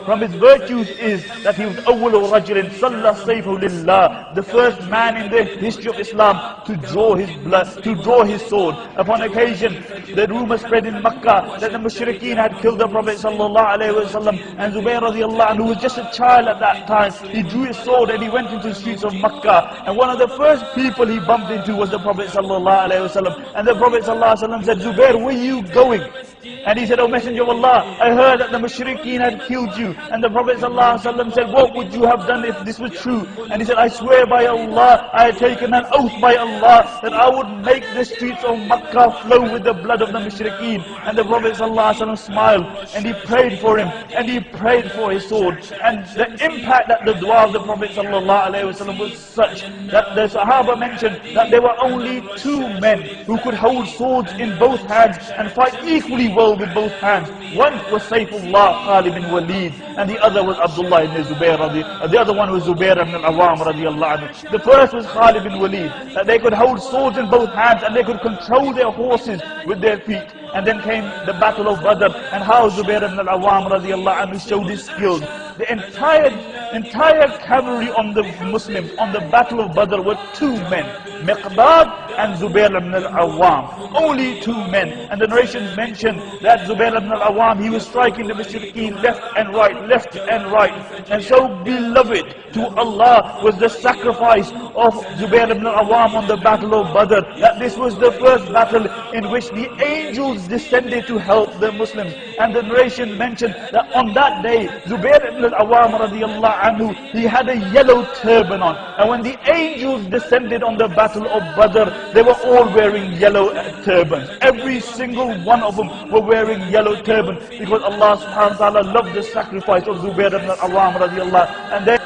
From his virtues is that he was awwalu rajulin salla sayfahu lillah, the first man in the history of Islam to draw his blood, to draw his sword. Upon occasion, the rumor spread in Makkah that the mushrikeen had killed the Prophet sallallahu alaihi wasallam, and Zubayr radiallahu anhu, who was just a child at that time, he drew his sword and he went into the streets of Makkah. And one of the first people he bumped into was the Prophet sallallahu alaihi wasallam. And the Prophet sallallahu alaihi wasallam said, Zubayr, where are you going? And he said, O Messenger of Allah, I heard that the mushrikeen had killed you. And the Prophet ﷺ said, what would you have done if this was true? And he said, I swear by Allah, I had taken an oath by Allah that I would make the streets of Makkah flow with the blood of the mushrikeen. And the Prophet ﷺ smiled and he prayed for him and he prayed for his sword. And the impact that the dua of the Prophet ﷺ was such that the Sahaba mentioned that there were only two men who could hold swords in both hands and fight equally well with both hands. One was Saifullah Khalid bin Walid, and the other was Abdullah ibn Zubayr, the other one was Zubayr ibn al-Awam radiallahu anhu. The first was Khalid bin Walid, that they could hold swords in both hands and they could control their horses with their feet. And then came the battle of Badr, and how Zubayr ibn al-Awam radiallahu anhu showed his skills. The entire cavalry on the Muslims on the battle of Badr were two men, Miqdad and Zubayr ibn al-Awam. Only two men. And the narrations mention that Zubayr ibn al-Awam, he was striking the mushrikeen left and right, left and right. And so beloved to Allah was the sacrifice of Zubayr ibn al-Awam on the battle of Badr, that this was the first battle in which the angels descended to help the Muslims. And the narration mentioned that on that day, Zubayr ibn al-Awam radiallahu anhu, he had a yellow turban on. And when the angels descended on the battle of Badr, they were all wearing yellow turbans. Every single one of them were wearing yellow turbans, because Allah subhanahu wa ta'ala loved the sacrifice of Zubayr ibn al-Awam radiallahu anhu. And then